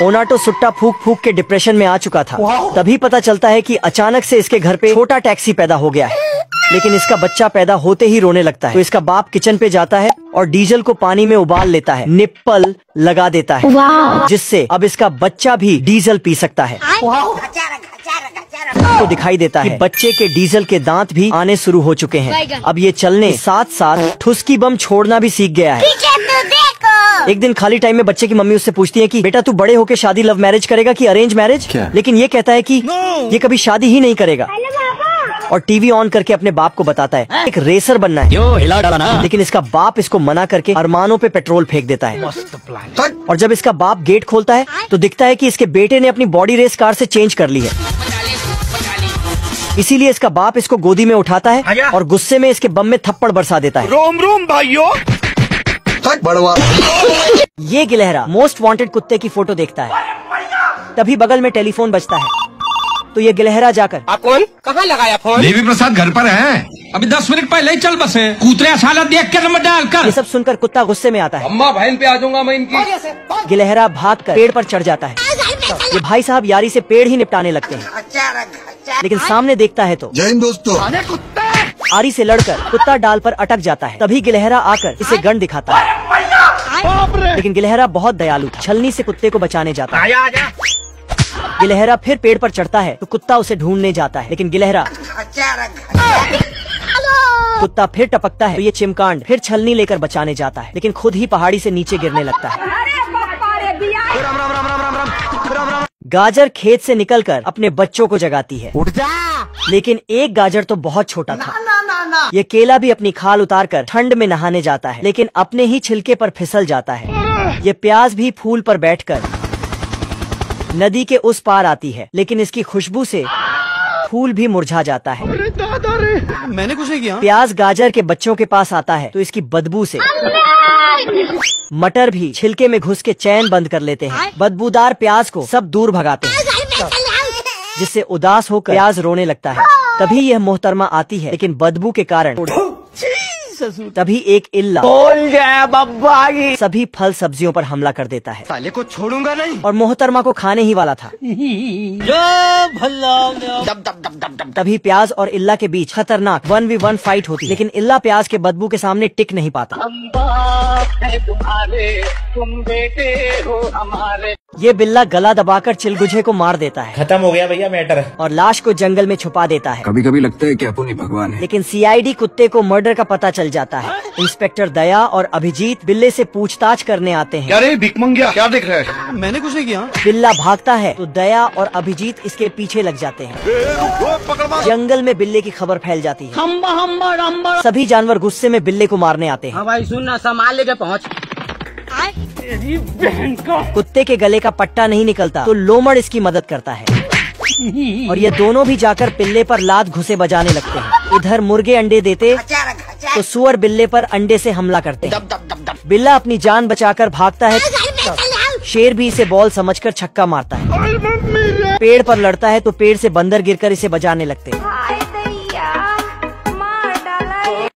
ओनाटो सुट्टा फूक फूक के डिप्रेशन में आ चुका था। तभी पता चलता है कि अचानक से इसके घर पे छोटा टैक्सी पैदा हो गया है। लेकिन इसका बच्चा पैदा होते ही रोने लगता है, तो इसका बाप किचन पे जाता है और डीजल को पानी में उबाल लेता है, निप्पल लगा देता है, जिससे अब इसका बच्चा भी डीजल पी सकता है। तो दिखाई देता है बच्चे के डीजल के दांत भी आने शुरू हो चुके हैं। अब ये चलने साथ साथ ठुसकी बम छोड़ना भी सीख गया है। एक दिन खाली टाइम में बच्चे की मम्मी उससे पूछती है कि बेटा तू बड़े होके शादी लव मैरिज करेगा कि अरेंज मैरिज? लेकिन ये कहता है कि ये कभी शादी ही नहीं करेगा और टीवी ऑन करके अपने बाप को बताता है एक रेसर बनना है। हिला डाला ना। लेकिन इसका बाप इसको मना करके अरमानों पे पेट्रोल फेंक देता है। और जब इसका बाप गेट खोलता है तो दिखता है कि इसके बेटे ने अपनी बॉडी रेस कार से चेंज कर ली है। इसीलिए इसका बाप इसको गोदी में उठाता है और गुस्से में इसके बम में थप्पड़ बरसा देता है। रोम रोम भाइयों। ये गिलहरा मोस्ट वांटेड कुत्ते की फोटो देखता है, तभी बगल में टेलीफोन बजता है। तो ये गिलहरा जाकर आप कौन? कहाँ लगाया फोन? देवी प्रसाद घर पर है, अभी 10 मिनट पहले ही चल बसे। कूतरे साला देख कर नंबर डाल कर। ये सब सुनकर कुत्ता गुस्से में आता है। अम्मा बहन पे आ जाऊंगा मैं इनकी। गिलहरा भागकर पेड़ पर चढ़ जाता है। ये भाई साहब यारी से पेड़ ही निपटाने लगते हैं। लेकिन सामने देखता है तो जय हिंद दोस्तों। आरी से लड़कर कुत्ता डाल पर अटक जाता है। तभी गिलहरा आकर इसे गन दिखाता है। लेकिन गिलहरा बहुत दयालु छलनी से कुत्ते को बचाने जाता है। गिलहरा फिर पेड़ पर चढ़ता है तो कुत्ता उसे ढूंढने जाता है। लेकिन गिलहरा कुत्ता फिर टपकता है तो ये चिमकांड फिर छलनी लेकर बचाने जाता है, लेकिन खुद ही पहाड़ी से नीचे गिरने लगता है। गाजर खेत से निकलकर अपने बच्चों को जगाती है। उठ जा। लेकिन एक गाजर तो बहुत छोटा था। ये केला भी अपनी खाल उतारकर ठंड में नहाने जाता है, लेकिन अपने ही छिलके पर फिसल जाता है। ये प्याज भी फूल पर बैठकर नदी के उस पार आती है, लेकिन इसकी खुशबू से फूल भी मुरझा जाता है। अरे दादा रे, मैंने कुछ नहीं किया। प्याज गाजर के बच्चों के पास आता है तो इसकी बदबू से मटर भी छिलके में घुस के चैन बंद कर लेते हैं। बदबूदार प्याज को सब दूर भगाते हैं, जिससे उदास होकर प्याज रोने लगता है। तभी यह मोहतरमा आती है, लेकिन बदबू के कारण तभी एक इल्ला बोल गया बब्बा की सभी फल सब्जियों पर हमला कर देता है। साले को छोड़ूंगा नहीं। और मोहतरमा को खाने ही वाला था। तभी प्याज और इल्ला के बीच खतरनाक 1v1 फाइट होती है, लेकिन इल्ला प्याज के बदबू के सामने टिक नहीं पाता। तुम बेटे हो हमारे। ये बिल्ला गला दबाकर चिलगुझे को मार देता है। खत्म हो गया भैया मैटर। और लाश को जंगल में छुपा देता है। कभी कभी लगता है कि अपुन ही भगवान है। लेकिन सीआईडी कुत्ते को मर्डर का पता चल जाता है। इंस्पेक्टर दया और अभिजीत बिल्ले से पूछताछ करने आते हैं। क्या रे भिकमंगिया, क्या देख रहा है? मैंने कुछ नहीं किया। बिल्ला भागता है तो दया और अभिजीत इसके पीछे लग जाते हैं। जंगल में बिल्ले की खबर फैल जाती है। सभी जानवर गुस्से में बिल्ले को मारने आते हैं। हाँ भाई सुन ना, संभाल लेके पहुँच। कुत्ते के गले का पट्टा नहीं निकलता तो लोमड़ इसकी मदद करता है। और ये दोनों भी जाकर बिल्ले पर लात घुसे बजाने लगते हैं। इधर मुर्गे अंडे देते तो सुअर बिल्ले पर अंडे से हमला करते हैं। बिल्ला अपनी जान बचाकर भागता है। शेर भी इसे बॉल समझकर छक्का मारता है। पेड़ पर लड़ता है तो पेड़ से बंदर गिरकर इसे बजाने लगते हैं।